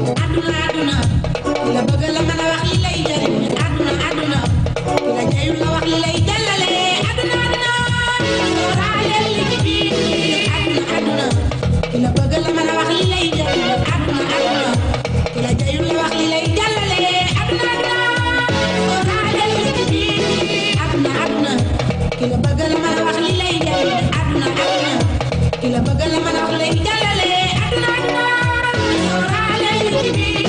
la bëgg la mën a wax li lay jëriñ aduna ki la jeyul la wax li lay jàllale aduna raaleel li ci biir aduna ki la bëgg la mën a wax li lay jëriñ aduna ki la jeyul la wax li lay jàllale aduna raaleel li ci biir aduna ki la bëgg la mën a wax li lay jëriñ aduna ki la bëgg la mën a wax li lay jàllale aduna raaleel li ci biir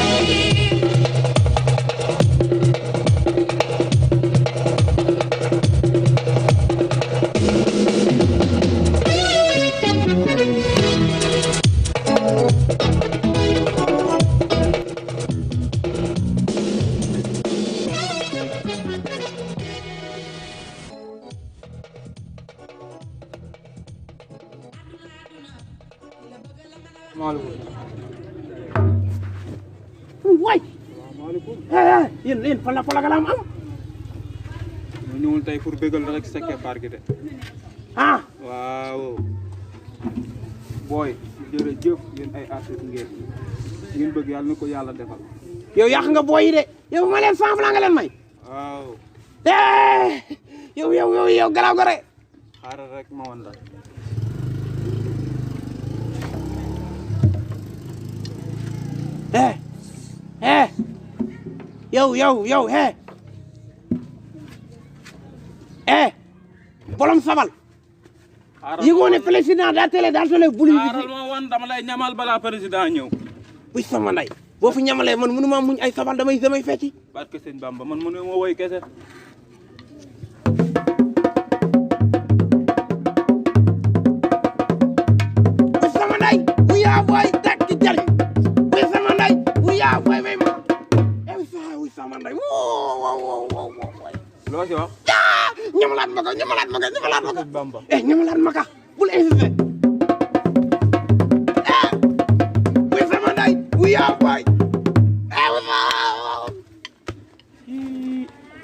waay yéen fan la galaam am ñu ñëwul tey pour bégal rek sa keppaar gi de waaw booy jërëjëf yéen ay artiste ngeen bëgg yàlla na ko yàlla defal yow yàq nga booy yi de yow ma leen 100 francs nga leen may waaw yow galaaw ga rek xaaral rek ma wan la yow bolom sabal yëgoo ne président daa télé bulu xaaral ma wan dama lay ñamal balaa président ñëw buy sama nday boo fi ñamalee man mënu maa muñ ay sabal damay fecci barke sëñ Bamba man mënu ma woy kese buy sama nday bu yaa booy tekki jariñ buy sama nday bu yaa booy may ma buy sama nday loo ci wax ñamalaat ma ko Bamba ñamalaat ma ka bul insisté buy sama nday bu yaa booy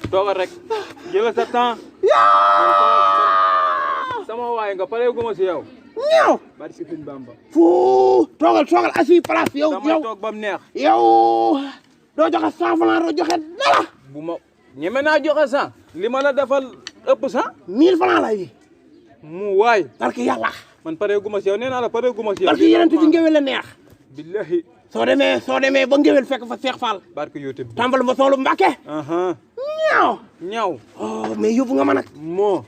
toogal rek jëlal sa temps sama waay nga pare guma si yow ñëw barke sëñ Bamba toogal assis place yow damay toog ba mu neex yow doo joxe 100 francs doo joxe dara bu ma ñeme naa joxe 100 li ma la defal ëpp 100 1000 francs lay mu waay barke yàlla man pare guma si yow nee naa la pare guma si yow barke yeneen tuuti ngewel la neex billahi soo demee ba ngewel fekk fa Cheikh Fall barke YouTube tàmbal ba soolu Mbàkke ñaaw oh mais yóbbu nga ma nag moo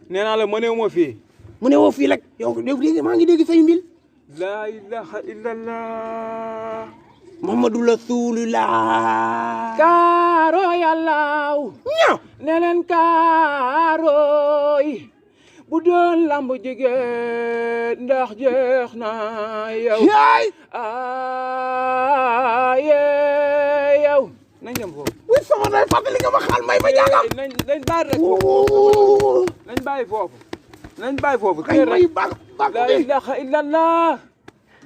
nee naa la mëneewu ma fii mu ne woo fii rek yow dégg maa ngi dégg say mbil laa ilaha illallah Muhammadu Rasulullah kaaro yàllaaw ñaaw ne leen kaarooy bu doon lamb jigéen ndax jeex na yow yaay yow nañ dem foofu wi sama day fàttali nga ma xaal may ma jaagal nañ bàyyi rek nañ bàyyi foofu ay may bak la ilaha illallah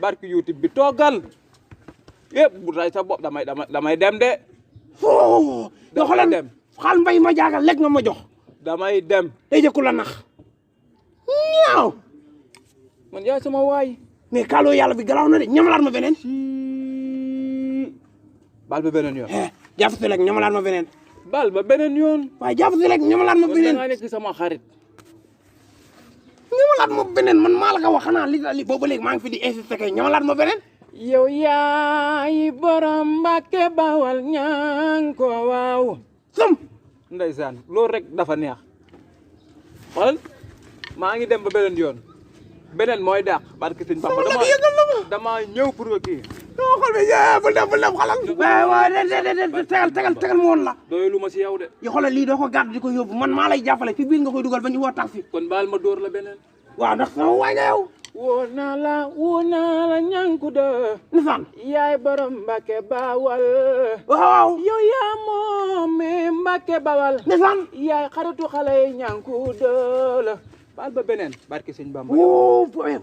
barke YouTube bi toogal yëpp bu ray sa bopp damay dem de yoo xoolal dem xaal mbay ma jaagal lekk nga ma jox damay dem day jëkku la nax ñaaw man yaay sama waay mais kaaloo yàlla bi galaaw na de ñamalaat ma beneen bal ba beneen yoon jàpp si rek ñamalaat ma beneen bal ba beneen yoon waaye jàpp si rek ñamalaat ma beneen da nga nekk sama xarit ñamalaat ma beneen man maa la ko wax xanaa li boobu léegi maa ngi fi di insisté kay ñamalaat ma beneen yow yaay borom Mbàkke Bawal ñaan ko waaw sam ndeysaan loolu rek dafa neex xoolal maa ngi dem ba beneen yoon beneen mooy dàq barke sëñ Bamba dama ñëw pour kii dama xool bi bul dem xalal waaw tegal mu woon la doylu ma si yow de yi xoolal lii doo ko gàddu di ko yóbbu man maa lay jàppale ci biir nga koy dugal ba ñu woo taxi kon baal ma dóor la beneen waaw ndax sama waay nga yow woo naa la ñànku de nisaan yaay borom Mbàkke Bawal waaw yow yaa moome Mbàkke Bawal nisaan yaay xaritu xale yi ñànku de la baal ba beneen barke sëñ Bamba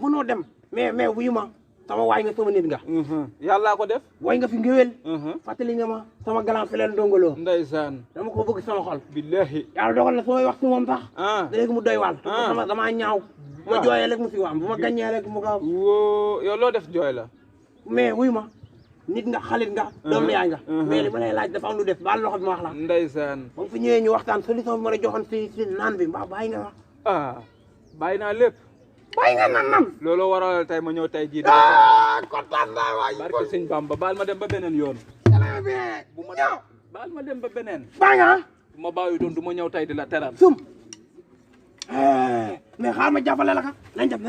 mënoo dem mais wuyu ma sama waay nga sama nit nga yàllaa ko def waay nga fi ngéwél fàttali nga ma sama galan fi leen ndongoloo ndeysaan dama ko bëgg sama xol billahi yàlla dogal na samay wax ci moom sax da léegi mu doy waal damaa ñaaw bu ma jooyee rek mu si waam bu ma gañee rek mu gaaw woo yow loo def jooy la mais wuyu ma nit nga xalit nga doomu yaay nga mais li ma lay laaj dafa am lu def baal loxo bi ma wax la ndeysaan ba nga fi ñëwee ñu waxtaan solution bi ma la joxoon si naan bi mbaa bàyyi nga wax bàyyi naa lépp bàyyi nga nan loolu waral tey ma ñëw tey jii kontaan naa waay barke sëñ Bamba baal ma dem ba beneen yoon bu ma ñëw baal ma dem ba beneen bàyyi nga bu ma bàyyi doon du ma ñëw tey di la teral sum mais xaar ma jàppale la ka nañ dem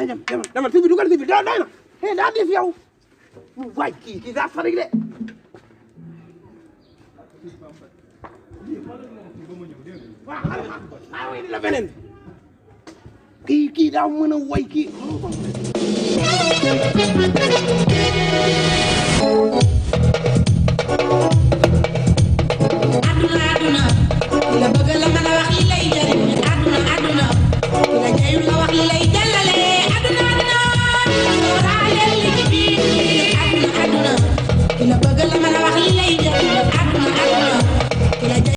demal si bi dugal si bi doy na daa def yow waay kii daa farig de waaw xaaral way di la beneen kii daa mën a way kii